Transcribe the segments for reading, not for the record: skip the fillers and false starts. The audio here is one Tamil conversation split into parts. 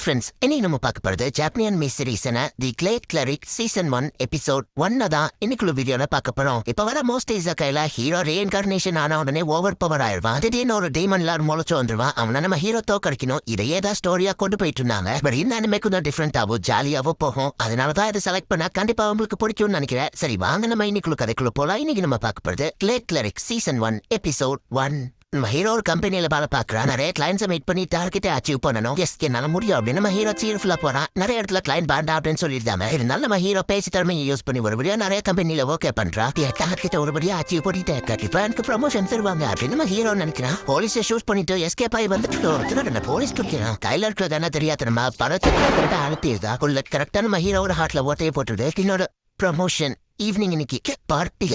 ஃப்ரெண்ட்ஸ், இன்னைக்கு நம்ம பார்க்க போறது ஜாப்பனியன் மிஸ்டரிஸ்னா தி கிளேட் கிளரிக் சீசன் 1 எபிசோட் 1 தான் இன்னைக்குள்ள வீடியோல பார்க்க போறோம். இப்ப வர மோஸ்ட் இசக்கைல ஹீரோ ரீஇன்கார்னேஷன் ஆன உடனே ஓவர் பவர் ஆயிடுவான். திடீர்னு ஒரு டீமன்ல முளைச்சு வந்துருவான். அவனை நம்ம ஹீரோ தோக்கடிக்கணும். இதையே தான் ஸ்டோரியா கொண்டு போயிட்டு இருந்தாங்க. பட் இந்த அனிமே கொஞ்சம் டிஃப்ரெண்டாவோ ஜாலியாவோ போகும். அதனாலதான் இதை செலக்ட் பண்ணா கண்டிப்பா உங்களுக்கு பிடிக்கும்னு நினைக்கிறேன். சரி, வாங்க நம்ம இன்னைக்குள்ள கதைக்குள்ள போலாம். இன்னைக்கு நம்ம பார்க்க போறது கிளேட் கிளரிக் சீசன் 1 எபிசோட் 1. நம்ம ஹீரோ ஒரு கம்பெனியில வேலை பார்க்கறான். நிறைய கிளைண்ட்ஸை மீட் பண்ணி டார்கெட்டை அச்சீவ் பண்ணணும். எஸ், என்னால முடியும் அப்படின்னு நம்ம ஹீரோ சீர்ஃபுல்லா போறான். நிறைய இடத்துல கிளைண்ட் பேண்ட் அப்படின்னு சொல்லியிருந்தாங்க. இருந்தாலும் நம்ம ஹீரோ பேசி திறமையை யூஸ் பண்ணி ஒருபடியா நிறைய கம்பெனியில ஓகே பண்றான். டார்கெட்டை ஒருபடியா அச்சீவ் பண்ணிட்டு கண்டிப்பா எனக்கு ப்ரமோஷன் தருவாங்க அப்படின்னு நம்ம ஹீரோ நினைக்கிறான். போலீஸை ஷூட் பண்ணிட்டு எஸ்கேப் ஆகி வந்துட்டு போலீஸ் பிடிக்கிறான். கையில இருக்கிறதான தெரியாத நம்ம பணத்தை அழுத்திடுதா உள்ள கரெக்டா நம்ம ஹீரோட ஹார்ட்ல ஓட்டையை போட்டுருது. என்னோட ப்ரமோஷன் ஈவினிங் இன்னைக்கு பார்ட்டி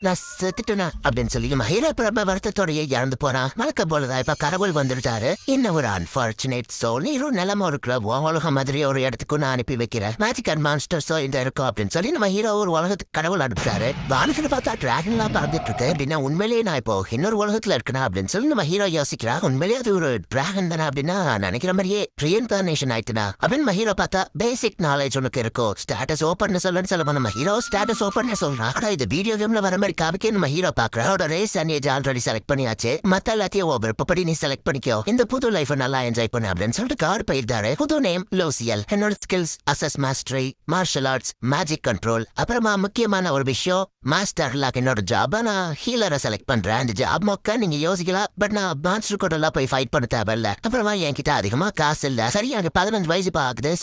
நான் செத்துட்டேனா அப்படின்னு சொல்லி நம்ம ஹீரோ பிரப வருத்தத்தோடையே இறந்து போறான். வழக்க போலதான் இப்ப கடவுள் வந்துட்டாரு. என்ன ஒரு அன்பார்ச்சுனேட் சோல். நீரும் நிலம இருக்கிற உலகம் மாதிரி ஒரு இடத்துக்கு நான் அனுப்பி வைக்கிறேன். மேஜிக் அண்ட் மான்ஸ்டர்ஸோ இந்த இருக்கும் அப்படின்னு சொல்லி நம்ம ஹீரோ ஒரு உலகத்துக்கு கடவுள் அனுப்பிச்சாரு. வானத்துல பார்த்தா டிராகன்லாம் பறந்துட்டு இருக்கு அப்படின்னா உண்மையிலேயே நான் இப்போ இன்னொரு உலகத்துல இருக்கேன் அப்படின்னு சொல்லி நம்ம ஹீரோ யோசிக்கிறான். உண்மையிலேயே அது ஒரு டிராகன் தானே அப்படின்னா நினைக்கிற மாதிரியே ரீஇன்கார்னேஷன் ஆயிட்டுனா அப்படின்னு நம்ம ஹீரோ பார்த்தா பேசிக் நாலேஜ் உனக்கு இருக்கும். ஸ்டேட்டஸ் ஓப்பன் சொல்லணும்னு சொல்லுவோம். நம்ம ஹீரோ ஸ்டேட்டஸ் ஓப்பன் சொல்றான். இது வீடியோ கேம்ல வர காபிக்கே நம்ம ஹீரோ பாக்குறோட race and age already select பண்ணியாச்சு. மத்த எல்லாத்தையும் விருப்பப்படி நீ செலக்ட் பண்ணிக்கோ. இந்த புது லைஃப் நல்லா என்ஜாய் பண்ணு அப்படின்னு சொல்லிட்டு கார் போயிருந்தாரு. புது நேம் லோசியல். என்னோட ஸ்கில்ஸ் அசஸ் mastery, martial arts, magic control. அப்புறமா முக்கியமான ஒரு விஷயம் மாஸ்டர் லாக். என்னோட ஜாபா நான் ஹீலரை செலக்ட் பண்றேன். அந்த ஜாப் மொக்க நீங்க யோசிக்கலாம். பட் நான் மான்ஸ்டர் கூட எல்லாம் போய் ஃபைட் பண்ண தேவையில்ல. அப்புறமா என்கிட்ட அதிகமா காசு இல்ல. சரி, எனக்கு 15 வயசு பாக்குது.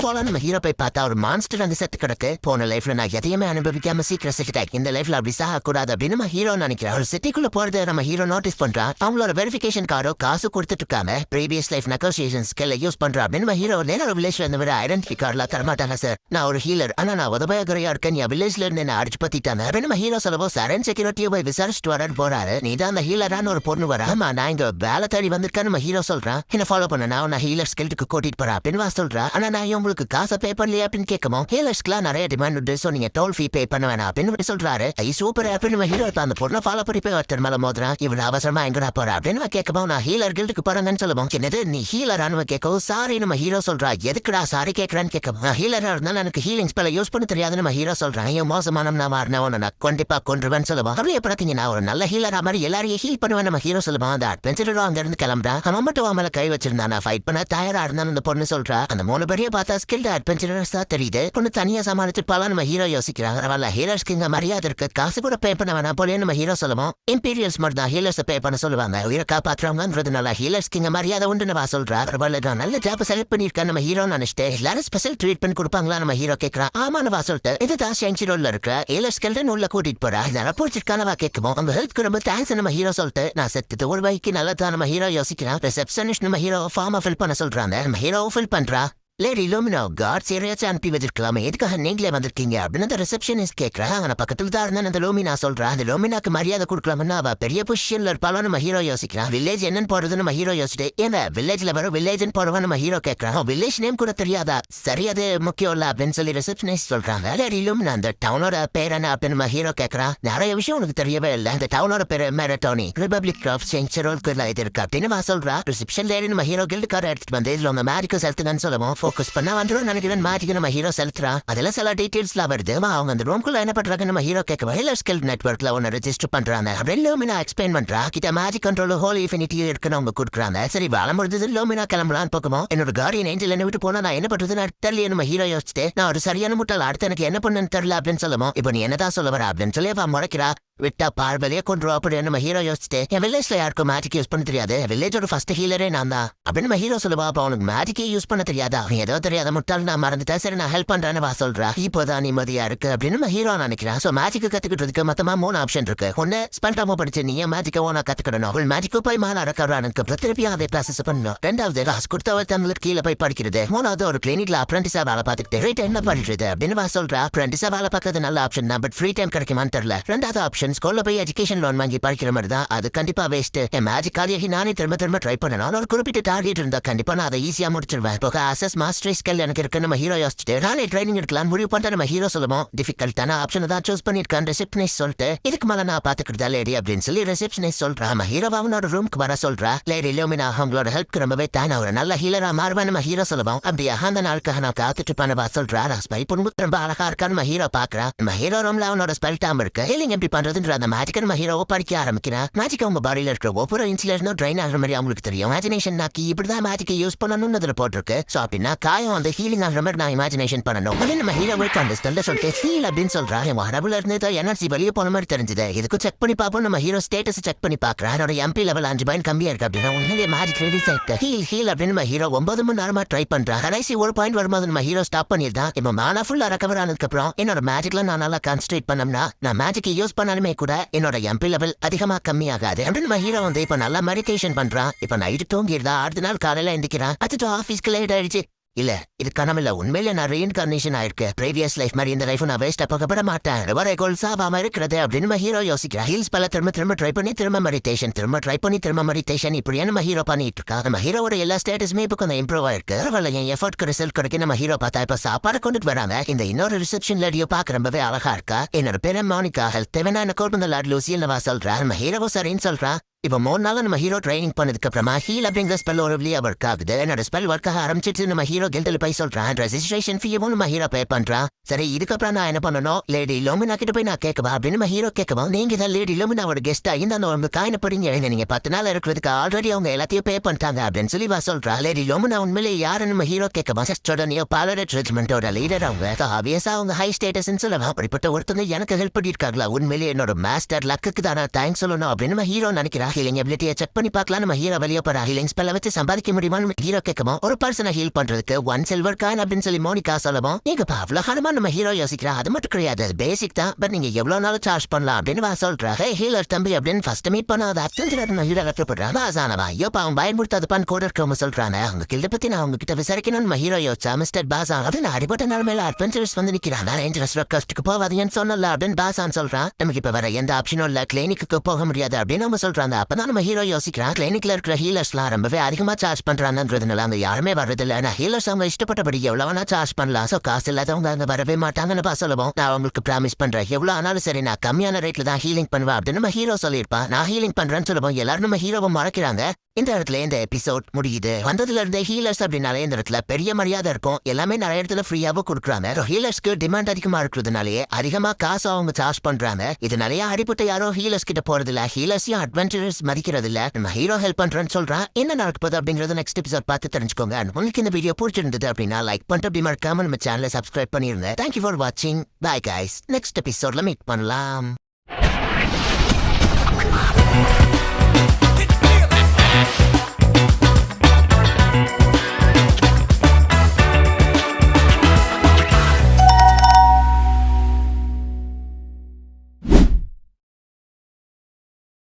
போலாம் நம்ம ஹீரோ போய் பார்த்தா ஒரு மான்ஸ்டர் அந்த செத்து கிடக்கு. போன லைஃப்ல நான் எதையுமே அனுபவிக்காம சீக்கிரம் செத்துட்டேன். இந்த லைஃப்ல அப்படி சாக கூடாது அப்படின்னு நம்ம ஹீரோ நினைக்கிறார். ஒரு சிட்டிக்குள்ள போறது நம்ம ஹீரோ நோட்டீஸ் பண்றான். அவங்களோட வெரிஃபிகேஷன் கார்டோ காசு கொடுத்துட்டு இருக்காம ப்ரீவியஸ் லைஃப் நெகோசியேஷன் ஸ்கில்ல யூஸ் பண்றா அப்படின்னு நம்ம ஹீரோ நேரம் ஒரு வில்லேஜ்ல இருந்து விட ஐடென்டிஃபை கார்டெல்லாம் தரமாட்டாங்க. சார், நான் ஒரு ஹீலர், ஆனா நான் உதவியாகரையா இருக்கேன். என் வில்லேஜ்ல இருந்து என்ன அடிச்சு பத்திட்டாங்க அப்படின்னு நம்ம ஹீரோ சொல்லவோ சரண் செக்யூரிட்டியை போய் விசாரிச்சுட்டு வரன்னு போறாரு. நீ தான் அந்த ஹீலரான ஒரு பொண்ணு வரா. ஆமா, நான் இங்க வேலை தேடி வந்திருக்கேன். நம்ம ஹீரோ சொல்றான். என்ன ஃபாலோ பண்ண நான் ஹீலர் ஸ்கில்ட்டுக்கு கூட்டிட்டு போறேன் அப்படின்னு சொல்றா. ஆனா நான் உங்களுக்கு காசை பே பண்ணலையா அப்படின்னு கேட்கமோ ஹீலர்ஸ்க்குலாம் நிறைய டிமாண்ட் உண்டு. சோ நீங்க டோல் ஃபீ பே பண்ண வேணாம் அப்படின்னு சொல்றாரு. சூப்பர் அப்படின்னு ஹீரோ அந்த பொண்ணை ஃபாலோ பண்ணி போய் ஒருத்தர் மேல மோதுறான். இவ்வளவு அவசரமா எங்கடா போற அப்படின்னு கேட்கப்போ நான் ஹீலர் கில்டுக்கு போறேன்னு சொல்லுவோம். என்னது நீ ஹீலரானு கேட்கவும் சாரி நம்ம ஹீரோ சொல்றா. எதுக்குடா சாரி கேட்கறான்னு கேட்கவும் ஹீலரா இருந்தாலும் எனக்கு ஹீலிங் ஸ்பெல்ல யூஸ் பண்ண தெரியாதுன்னு நம்ம ஹீரோ சொல்றான். ஏன் மோசமான நான் மாறினவன் நான் கண்டிப்பா கொன்றுவேன்னு சொல்லுவான். அப்படியே பார்த்தீங்கன்னா ஒரு நல்ல ஹீலரா மாதிரி எல்லாரையும் ஹீல் பண்ணுவேன் நம்ம ஹீரோ சொல்லுவான். அந்த அட்வென்ச்சரோ அங்க இருந்து கிளம்புறான். அவன் மட்டும் அவன் மேல கை வச்சிருந்தான். நான் ஃபைட் பண்ண தயாரா இருந்தான்னு அந்த பொண்ணு சொல்றா. அந்த 3 பேரையே பார்த்தா ஸ்கில்டு அட்வென்ச்சரஸ் தான் தெரியுது. பொண்ணு தனியா சமாளிச்சு பாலா நம்ம ஹீரோ யோசிக்கிறாங்க. அவள் ஹீலர்ஸ்க்கு இங்க மரியாதை இருக்கு, காசு கூட பே பண்ண வேணாம் போல நம்ம ஹீரோ சொல்லுவோம். இம்பீரியல்ஸ் மட்டும் தான் ஹீலர்ஸ் பே பண்ண சொல்லுவாங்க. உயிரை காப்பாற்றுறவங்கன்றதுனால ஹீலர்ஸ்க்கு இங்க மரியாதை உண்டுன்னு சொல்றா. நல்ல ஜாப் செலக்ட் பண்ணிருக்கேன் நம்ம ஹீரோ நினைச்சிட்டு எல்லாரும் ஸ்பெஷல் ட்ரீட்மெண்ட் கொடுப்பாங்களா நம்ம ஹீரோ கேட்கறான். ஆமானவா சொல்லிட்டு இதுதான் ஷேங்சிரோல இருக்கிற ஹீலர்ஸ்கெல்டன் உள்ள கூட்டிட்டு போறா. இதெல்லாம் பிடிச்சிருக்கானவா கேட்கும். அவங்க ஹெல்த்க்கு ரொம்ப தேங்க்ஸ் நம்ம ஹீரோ சொல்லிட்டு நான் செத்துட்டு ஒரு வைக்கு நல்லதான் நம்ம ஹீரோ யோசிக்கிறான். ரிசப்ஷனிஸ்ட் நம்ம ஹீரோ ஃபார்ம் ஃபில் பண்ண சொல்றாங்க. நம்ம ஹீரோ ஃபில் பண்றா. லேடி லூமினோ கார்ட்ஸ் யாரையாச்சும் அனுப்பி வச்சிருக்கலாமே, எதுக்காக நீங்களே வந்திருக்கீங்க அப்படின்னு அந்த ரிசப்ஷனிஸ்ட் கேட்கறா. அவனை பக்கத்துல தான் இருந்தா அந்த லூமினா சொல்றா. அந்த லூமினாக்கு மரியாதை கொடுக்கலாம்னா அவ பெரிய பொசிஷன்ல இருப்பாலும் நம்ம ஹீரோ யோசிக்கிறான். வில்லேஜ் என்னன்னு போறது நம்ம ஹீரோ யோசிச்சுட்டு ஏன் வில்லேஜ்ல வரும் வில்லேஜ் போறவன் நம்ம ஹீரோ கேட்கறான். வில்லேஜ் நேம் கூட தெரியாதா? சரி, அது முக்கியம் இல்ல அப்படின்னு சொல்லி ரிசப்ஷனிஸ்ட் சொல்றாங்க. லேடி லூமினா அந்த டவுனோட பேர் என்ன அப்படின்னு நம்ம ஹீரோ கேட்கறான். நிறைய விஷயம் உனக்கு தெரியவே இல்லை. அந்த டவுனோட பேரு மெரட்டோனி, ரிபப்ளிக் ஆஃப் சென்சரோல்குள்ள இது இருக்கு அப்படின்னு சொல்றா. ரிசப்ஷன் லேடி நம்ம ஹீரோ கில்டு கார்டு எடுத்துட்டு வந்து இதுல உங்க மேஜிக்கல் செலுத்துங்கன்னு சொல்லுவோம். ஃபோக்கஸ் பண்ணா வந்துடும் நினைக்கிறேன். மேஜிக் நம்ம ஹீரோ செலுத்துறான். அதெல்லாம் சில டீடைல்ஸ்லாம் வருது. அவங்க அந்த ரூம்குள்ள என்ன பண்றாங்க நம்ம ஹீரோ கேட்க ஹீலர் ஸ்கில் நெட்வொர்க்ல ஒன்னு ரெஜிஸ்டர் பண்றாங்க அப்படின்னு லூமினா எக்ஸ்பிளைன் பண்றா. கிட்ட மேஜிக் கண்ட்ரோல் ஹோல் இன்ஃபினிட்டி இருக்குன்னு அவங்க கொடுக்குறாங்க. சரி, வளம் முடிஞ்சது லூமினா கிளம்பலான்னு போக்குமோ என்னோட கார்டியன் ஏஞ்சல் என்ன விட்டு போனா நான் என்ன பண்றதுன்னு தெரியல நம்ம ஹீரோ யோசிச்சுட்டு நான் ஒரு சரியான முட்டாள் அடுத்து எனக்கு என்ன பண்ணுன்னு தெரியல அப்படின்னு சொல்லுவோம். இப்போ நீ என்னதான் சொல்ல வர அப்படின்னு சொல்லி அவன் முறைக்கிறா. விட்டா பார்வலியே கொண்டு அப்படின்னு நம்ம ஹீரோ யோசிச்சுட்டு என் வில்லேஜ்ல யாருக்கும் மேஜிக் யூஸ் பண்ண தெரியாது. வில்லேஜோட ஃபர்ஸ்ட் ஹீலரே நான் தான் அப்படின்னு நம்ம ஹீரோ சொல்லுவா. அப்ப அவனுக்கு மேஜிக்கே யூஸ் பண்ண தெரியாதா? அவன் ஏதோ தெரியாத முட்டாள் நான் மறந்துட்டேன். சரி, நான் ஹெல்ப் பண்றேன்னு சொல்றா. இப்போதான் நிம்மதியா இருக்கு அப்படின்னு நம்ம ஹீரோ நினைக்கிறான். சோ மேஜிக் கத்துக்கிட்டதுக்கு மொத்தமா 3 ஆப்ஷன் இருக்கு. ஒன்னு ஸ்பெல்டாமோ படிச்சு நீ மேஜிக்க ஓனா கத்துக்கணும். மேஜிக்கு போய் மாற கவரானுக்கு திருப்பியும் அதை ப்ராசஸ் பண்ணணும். 2வது காசு கொடுத்தவள் தமிழுக்கு கீழே போய் படிக்கிறது. 3வது ஒரு கிளினிக்ல அப்ரெண்டிஸா வேலை பார்த்துக்கிட்டு என்ன படிக்கிறது அப்படின்னு சொல்றா. அப்ரெண்டிஸா வேலை பார்க்கறது நல்ல ஆப்ஷன் தான். பட் ஃப்ரீ டைம் கிடைக்குமான்னு தெரியல. 2வது ஆப்ஷன் என் ஸ்கூல்ல போய் எஜுகேஷன் லோன் வாங்கி படிக்கிற மாதிரி தான் அது கண்டிப்பா வேஸ்ட். என் மேஜிக் காலியாகி நானே திரும்ப ட்ரை பண்ணணும். ஒரு குறிப்பிட்ட டார்கெட் இருந்தா கண்டிப்பா நான் அதை ஈஸியா முடிச்சிருவேன். போக அசஸ் மாஸ்டர் ஸ்கில் எனக்கு இருக்கு. நம்ம ஹீரோ யோசிச்சுட்டு நானே ட்ரைனிங் எடுக்கலாம் முடிவு பண்ணிட்டு நம்ம ஹீரோ சொல்லுவோம் டிஃபிகல்ட்டான ஆப்ஷன் தான் சூஸ் பண்ணிருக்கான் ரிசெப்ஷனிஸ்ட் சொல்லிட்டு இதுக்கு மேல நான் பாத்துக்கிட்டா லேடி அப்படின்னு சொல்லி ரிசெப்ஷனிஸ்ட் சொல்றா. நம்ம ஹீரோவா அவனோட ரூமுக்கு வர சொல்றா. லேடி லூமினா அவங்களோட ஹெல்ப்க்கு ரொம்பவே தானே ஒரு நல்ல ஹீலரா மாறுவா நம்ம ஹீரோ சொல்லுவோம். அப்படியே அந்த நாளுக்காக நான் காத்துட்டு பண்ணவா சொல்றா. நான் ஸ்பை பண்ணு ரொம்ப அழகா இருக்கான்னு நம்ம ஹீரோ பாக்குறா. நம்ம ஹீரோ ரூம்ல அவனோட ஸ்பெல் டாம் இருக்கு. ஹீலிங் எப்படி பண்றதுன்ற அந்த மேஜிக் நம்ம ஹீரோவை படிக்க ஆரம்பிக்கிறான். மேஜிக் அவங்க பாடியில இருக்கிற ஒவ்வொரு இன்ச்ல இருந்தும் ட்ரைன் ஆகிற மாதிரி அவங்களுக்கு தெரியும். இமேஜினேஷன் நாக்கி இப்படிதான் மேஜிக்கை யூஸ் பண்ணணும்னு அதுல போட்டிருக்கு. சோ அப்படின்னா காயம் வந்து ஹீலிங் ஆகிற மாதிரி நான் இமேஜினேஷன் பண்ணணும். அதே நம்ம ஹீரோவுக்கு அந்த ஸ்பெல்ல சொல்லிட்டு ஹீல் அப்படின்னு சொல்றா. என் உடம்புல இருந்து எனர்ஜி வெளியே போன மாதிரி தெரிஞ்சது. இதுக்கு செக் பண்ணி பார்ப்போம். நம்ம ஹீரோ ஸ்டேட்டஸ் செக் பண்ணி பாக்குறா. என்னோட எம்பி லெவல் 5 பாயிண்ட் கம்மியா இருக்கு அப்படின்னா உண்மையிலேயே மேஜிக் ரிலீஸ் ஆயிருக்கு. ஹீல் அப்படின்னு நம்ம ஹீரோ 9 மணி நேரமா ட்ரை பண்றா. கடைசி ஒரு பாயிண்ட் வரும்போது நம்ம ஹீரோ ஸ்டாப் பண்ணிருந்தான். இப்போ மானா ஃபுல்லா ரெக்கவர் ஆனதுக்கு அப்புறம் என்னோட மேஜிக்ல நான் நல்லா கான்சன்ட்ரேட் பண்ணோம்னா நான் மேஜிக் யூஸ் பண்ணாலுமே கூட என்னோட எம்பி லெவல் அதிகமா கம்மியாகாது அப்படின்னு நம்ம ஹீரோ வந்து இப்ப நல்லா மெடிடேஷன் பண்றான். இப்ப நைட்டு தூங்கிடுதா. அடுத்த நாள் காலையில எந்திக்கிறான். அது ஆபீஸ்க்கு லேட் ஆயிடுச்சு. இல்ல இது கனமில்ல உண்மையில நான் ரீஇன்கார்னேஷன் ஆயிருக்கு. ப்ரீவியஸ் லைஃப் மாதிரி இந்த லைஃப் நான் வேஸ்ட் போகப்பட மாட்டேன். வரை கோல் சாபாம இருக்கிறது அப்படின்னு நம்ம ஹீரோ யோசிக்கிறா. ஹீல்ஸ் பல திரும்ப ட்ரை பண்ணி திரும்ப மெடிடேஷன் இப்படியே நம்ம ஹீரோ பண்ணிட்டு இருக்கா. நம்ம ஹீரோட எல்லா ஸ்டேட்டஸுமே இப்போ கொஞ்சம் இம்ப்ரூவ் ஆயிருக்கு. பரவாயில்ல என் எஃபர்ட்க்கு ரிசல்ட் கிடைக்கும். நம்ம ஹீரோ பார்த்தா இப்ப சாப்பாடு கொண்டுட்டு வராங்க. இந்த இன்னொரு ரிசப்ஷன் லேடியோ பார்க்க ரொம்பவே அழகா இருக்கா. என்னோட பேரு மோனிகா. ஹெல்த் தேவையான என்ன கோல் பண்ண லாட் லூசியில் நான் சொல்றா. நம்ம ஹீரோவோ சரின்னு சொல்றா. இப்போ 3 நாள் நம்ம ஹீரோ ட்ரைனிங் பண்ணதுக்கு அப்புறமா ஹீல் அப்படிங்கிற ஸ்பெல் ஒரு வழியா ஒர்க் ஆகுது. என்னோட ஸ்பெல் ஒர்க் ஆக ஆரம்பிச்சிட்டு நம்ம ஹீரோ கில்டில் போய் சொல்றான். ரெஜிஸ்ட்ரேஷன் ஃபீயும் நம்ம ஹீரோ பே பண்றான். சரி இதுக்கப்புறம் நான் என்ன பண்ணணும் லேடி லோமினா கிட்ட போய் நான் கேட்கவா அப்படின்னு நம்ம ஹீரோ கேட்கவா. நீங்க தான் லேடி லோமினாவோட கெஸ்டா இந்த உங்களுக்கு காயினப்படுங்க. நீங்க 10 நாள் இருக்கிறதுக்கு ஆல்ரெடி அவங்க எல்லாத்தையும் பே பண்ணிட்டாங்க அப்படின்னு சொல்லி சொல்றா. லேடி லோமினா உண்மையிலே யாருன்னு நம்ம ஹீரோ கேட்கவா. செஸ்டோடனியோ பாலரட் ரெஜிமெண்டோட லீடர் அவங்க. ஆபியஸா அவங்க ஹை ஸ்டேட்டஸ் சொல்லலாம். அப்படிப்பட்ட ஒருத்தங்க எனக்கு ஹெல்ப் பண்ணிருக்காங்களா. உண்மையிலே என்னோட மாஸ்டர் லக்குக்கு தான் நான் தேங்க்ஸ் சொல்லணும் அப்படின்னு நம்ம ஹீரோ நினைக்கிறா. ஹீலிங் எபிலிட்டியை செக் பண்ணி பார்க்கலாம். நம்ம ஹீரோ வெளியே போற ஹீலிங் ஸ்பெல்ல வச்சு சம்பாதிக்க முடியுமான்னு ஹீரோ கேட்கவும் ஒரு பர்சனை ஹீல் பண்றதுக்கு 1 சில்வர் காயின் அப்படின்னு சொல்லி மோனிகா சொல்லவும் நீங்க அவ்வளவு காலமா நம்ம ஹீரோ யோசிக்கிறா. அது மட்டும் கிடையாது பேசிக் தான். பட் நீங்க எவ்வளவு நாள் சார்ஜ் பண்ணலாம் அப்படின்னு சொல்றா. ஹீலர் தம்பி அப்படின்னு ஃபர்ஸ்ட் மீட் பண்ணாத அத்தனை ஹீரோ கட்டுப்படுறாங்க. பாசானவா ஐயோ அவன் பயன்படுத்தாதப்பான்னு கூட இருக்கவங்க சொல்றாங்க. அவங்க கில்ட பத்தி நான் அவங்க கிட்ட விசாரிக்கணும். நம்ம ஹீரோ யோசிச்சா மிஸ்டர் பாசான் அப்படின்னு அடிபட்ட நாள் மேல அட்வென்ச்சர்ஸ் வந்து நிக்கிறான். ரேஞ்சர்ஸ் கஷ்டத்துக்கு போவாதீங்கன்னு சொன்னல அப்படின்னு பாசான் சொல்றான். நமக்கு இப்ப வேற எந்த ஆப்ஷனும் இல்ல கிளினிக்கு போக முடியாது அப்படின்னு அவங்க சொல்றாங்க. அப்பதான் நம்ம ஹீரோ யோசிக்கிறான். கிளினிக்ல இருக்கிற ஹீலர்ஸ்லாம் ரொம்பவே அதிகமா சார்ஜ் பண்றாங்கன்றதுனால அங்க யாருமே வர்றதில்ல. நான் ஹீலர்ஸ் அவங்க இஷ்டப்பட்டபடி எவ்வளவு சார்ஜ் பண்ணலாம். சோ காசு இல்லாதவங்க அங்க வரவே மாட்டாங்கன்னு சொல்லுவோம். நான் அவங்களுக்கு ப்ராமிஸ் பண்றேன் எவ்வளவு ஆனாலும் சரி நான் கம்மியான ரேட்ல தான் ஹீலிங் பண்ணுவேன் அப்படின்னு நம்ம ஹீரோ சொல்லியிருப்பான். நான் ஹீலிங் பண்றேன்னு சொல்லுவோம். எல்லாரும் நம்ம ஹீரோவை மறக்கிறாங்க. இந்த இடத்துல இந்த எபிசோட் முடியுது. வந்ததுல இருந்தே ஹீலர்ஸ் அப்படின்னாலே இந்த இடத்துல பெரிய மரியாதை இருக்கும். எல்லாமே நிறைய இடத்துல ஃப்ரீயாவும் கொடுக்குறாங்க. ஹீலர்ஸ்க்கு டிமாண்ட் அதிகமா இருக்கிறதுனாலேயே அதிகமா காசு அவங்க சார்ஜ் பண்றாங்க. இதனாலேயே அடிப்பட்ட யாரோ ஹீலர்ஸ் கிட்ட போறது இல்ல. ஹீலர்ஸையும் அட்வென்ச்சரஸ் மதிக்கிறது இல்ல. நம்ம ஹீரோ ஹெல்ப் பண்றேன்னு சொல்றான். என்ன நடக்க போகுது அப்படிங்கறது நெக்ஸ்ட் எபிசோட் பார்த்து தெரிஞ்சுக்கோங்க. உங்களுக்கு இந்த வீடியோ பிடிச்சிருந்தது அப்படின்னா லைக் பண்ணிட்டு அப்படி மறக்காம நம்ம சேனலை சப்ஸ்கிரைப் பண்ணிருங்க. தேங்க்யூ ஃபார் வாட்சிங். Bye guys. நெக்ஸ்ட் எபிசோட்ல மீட் பண்ணலாம்.